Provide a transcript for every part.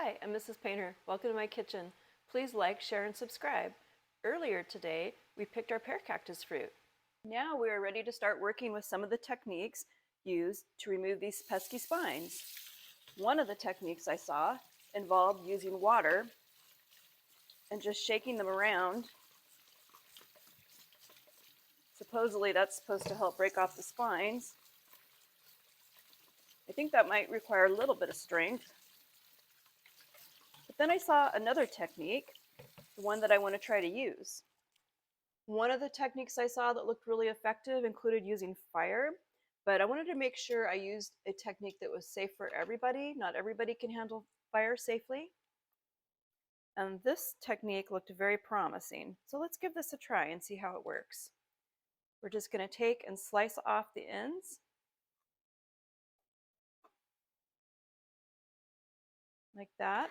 Hi, I'm Mrs. Painter. Welcome to my kitchen. Please like, share, and subscribe. Earlier today, we picked our pear cactus fruit. Now we are ready to start working with some of the techniques used to remove these pesky spines. One of the techniques I saw involved using water and just shaking them around. Supposedly that's supposed to help break off the spines. I think that might require a little bit of strength. But then I saw another technique, the one that I want to try to use. One of the techniques I saw that looked really effective included using fire, but I wanted to make sure I used a technique that was safe for everybody. Not everybody can handle fire safely. And this technique looked very promising. So let's give this a try and see how it works. We're just going to take and slice off the ends like that.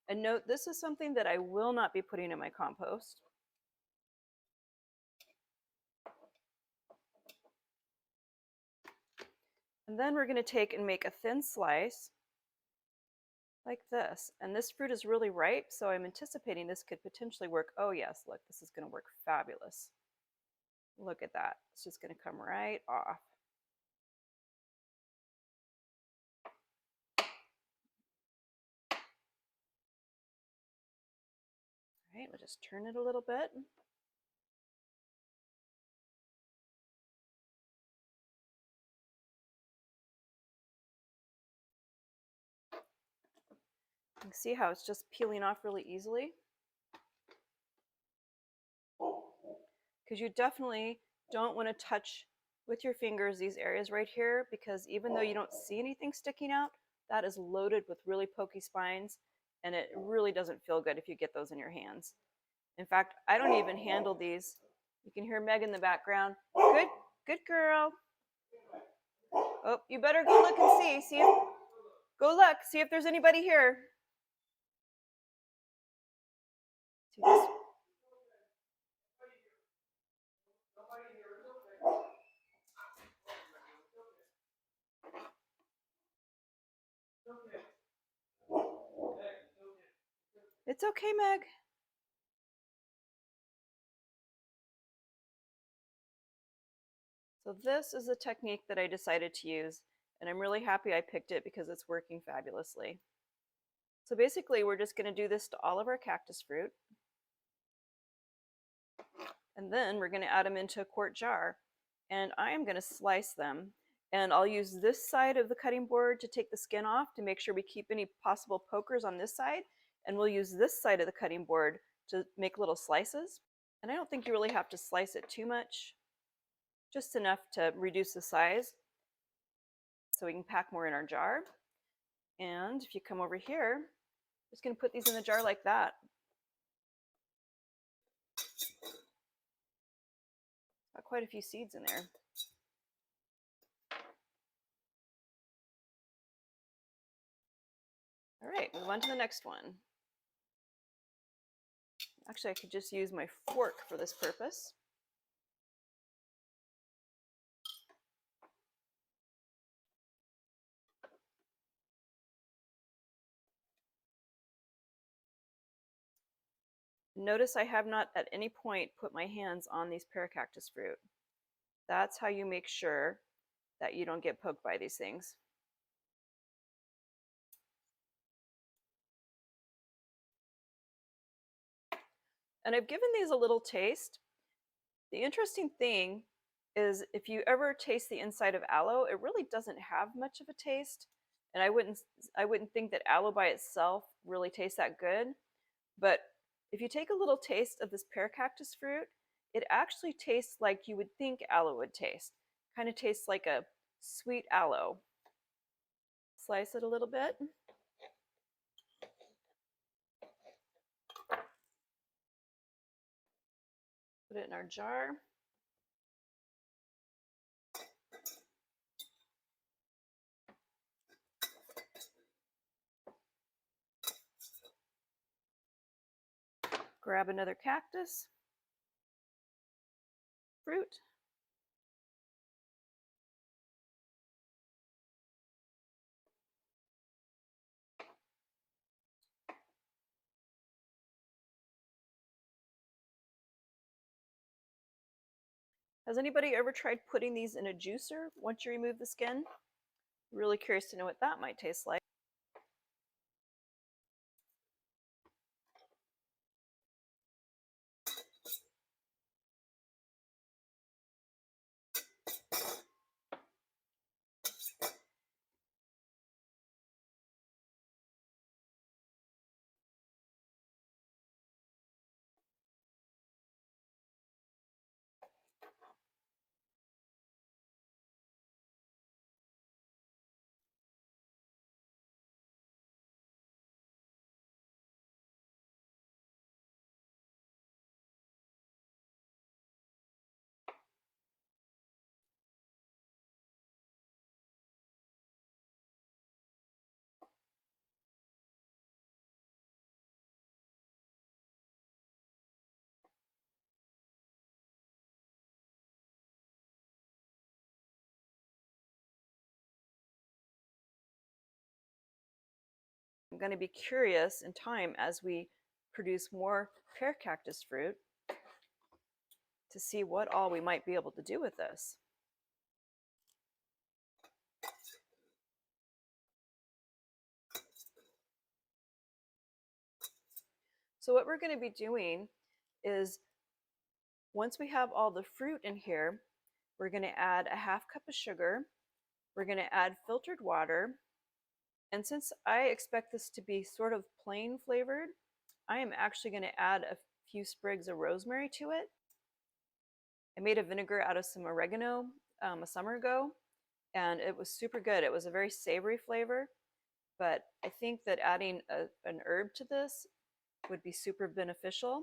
And note, this is something that I will not be putting in my compost. And then we're going to take and make a thin slice like this. And this fruit is really ripe, so I'm anticipating this could potentially work. Oh yes, look, this is going to work fabulous. Look at that. It's just going to come right off. All right, we'll just turn it a little bit. You can see how it's just peeling off really easily. Because you definitely don't want to touch with your fingers these areas right here, because even though you don't see anything sticking out, that is loaded with really pokey spines, and it really doesn't feel good if you get those in your hands. In fact, I don't even handle these. You can hear Meg in the background. Good girl. Oh, you better go look and see if there's anybody here. See this? It's okay, Meg. So this is the technique that I decided to use, and I'm really happy I picked it because it's working fabulously. So basically, we're just going to do this to all of our cactus fruit. And then we're going to add them into a quart jar. And I am going to slice them. And I'll use this side of the cutting board to take the skin off to make sure we keep any possible pokers on this side. And we'll use this side of the cutting board to make little slices. And I don't think you really have to slice it too much, just enough to reduce the size so we can pack more in our jar. And if you come over here, I'm just going to put these in the jar like that. Got quite a few seeds in there. All right, move on to the next one. Actually, I could just use my fork for this purpose. Notice I have not at any point put my hands on these pear cactus fruit. That's how you make sure that you don't get poked by these things. And I've given these a little taste. The interesting thing is, if you ever taste the inside of aloe, it really doesn't have much of a taste. And I wouldn't think that aloe by itself really tastes that good. But if you take a little taste of this pear cactus fruit, it actually tastes like you would think aloe would taste. Kind of tastes like a sweet aloe. Slice it a little bit. Put it in our jar. Grab another cactus fruit. Has anybody ever tried putting these in a juicer once you remove the skin? Really curious to know what that might taste like. I'm going to be curious in time as we produce more pear cactus fruit to see what all we might be able to do with this. So what we're going to be doing is once we have all the fruit in here, we're going to add a half cup of sugar. We're going to add filtered water. And since I expect this to be sort of plain flavored, I am actually going to add a few sprigs of rosemary to it. I made a vinegar out of some oregano a summer ago, and it was super good. It was a very savory flavor, but I think that adding an herb to this would be super beneficial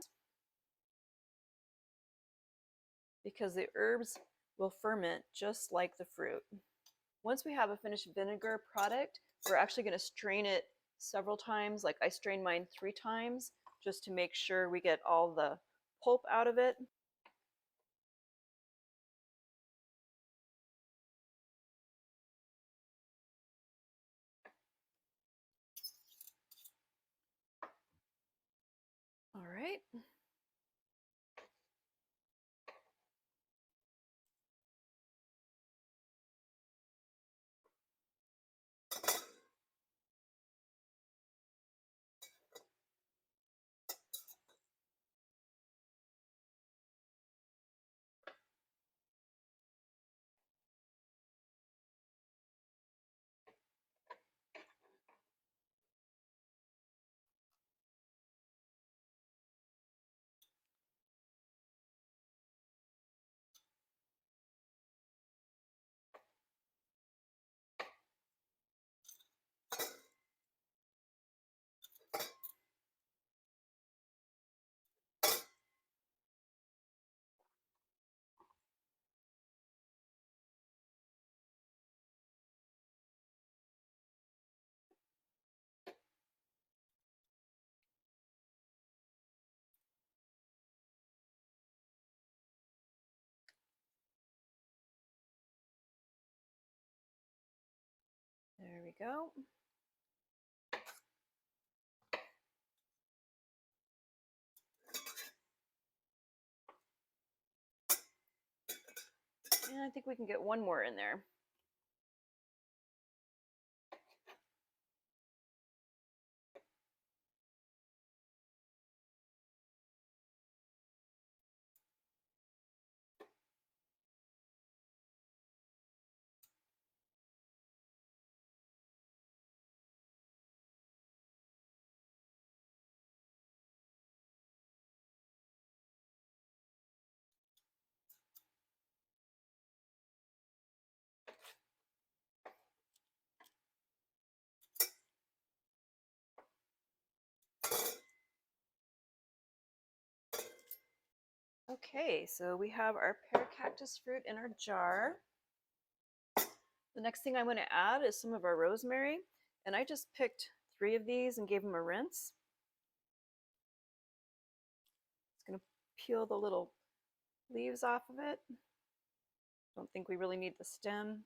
because the herbs will ferment just like the fruit. Once we have a finished vinegar product, we're actually going to strain it several times. Like I strained mine 3 times just to make sure we get all the pulp out of it. All right. There we go. And I think we can get one more in there. Okay, so we have our pear cactus fruit in our jar. The next thing I want to add is some of our rosemary, and I just picked 3 of these and gave them a rinse. It's going to peel the little leaves off of it. Don't think we really need the stem.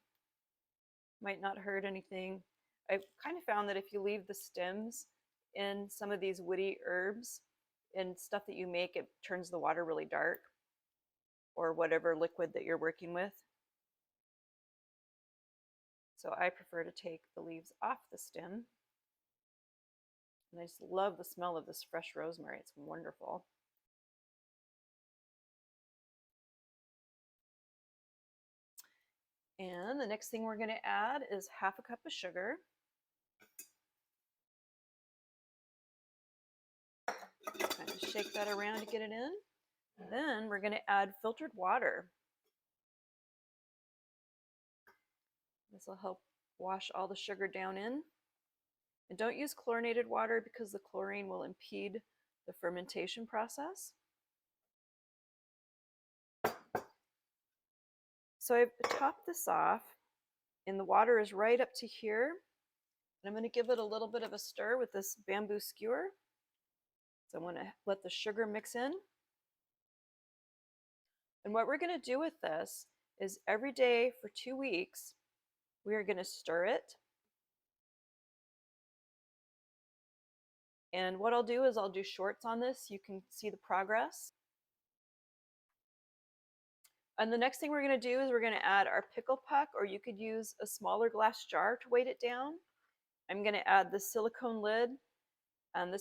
Might not hurt anything. I've kind of found that if you leave the stems in some of these woody herbs and stuff that you make, it turns the water really dark. or whatever liquid that you're working with. So I prefer to take the leaves off the stem. And I just love the smell of this fresh rosemary. It's wonderful. And the next thing we're going to add is half a cup of sugar. Kind of shake that around to get it in. Then we're going to add filtered water. This will help wash all the sugar down in. And don't use chlorinated water because the chlorine will impede the fermentation process. So I've topped this off, and the water is right up to here. And I'm going to give it a little bit of a stir with this bamboo skewer. So I want to let the sugar mix in. And what we're going to do with this is every day for 2 weeks, we are going to stir it. And what I'll do is I'll do shorts on this. You can see the progress. And the next thing we're going to do is we're going to add our pickle puck, or you could use a smaller glass jar to weight it down. I'm going to add the silicone lid. And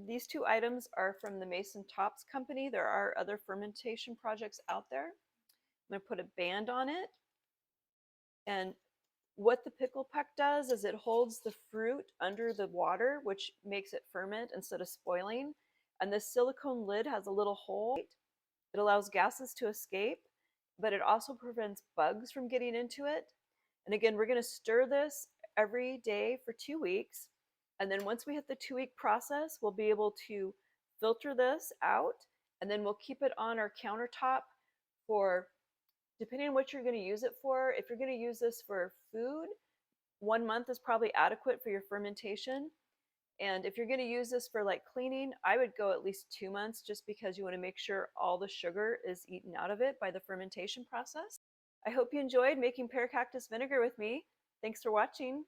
these two items are from the Mason Tops company. There are other fermentation projects out there. I'm going to put a band on it. And what the pickle puck does is it holds the fruit under the water, which makes it ferment instead of spoiling. And the silicone lid has a little hole. It allows gases to escape, but it also prevents bugs from getting into it. And again, we're going to stir this every day for 2 weeks. And then once we hit the 2-week process, we'll be able to filter this out, and then we'll keep it on our countertop for, depending on what you're going to use it for. If you're going to use this for food, 1 month is probably adequate for your fermentation. And if you're going to use this for like cleaning, I would go at least 2 months, just because you want to make sure all the sugar is eaten out of it by the fermentation process. I hope you enjoyed making pear cactus vinegar with me. Thanks for watching.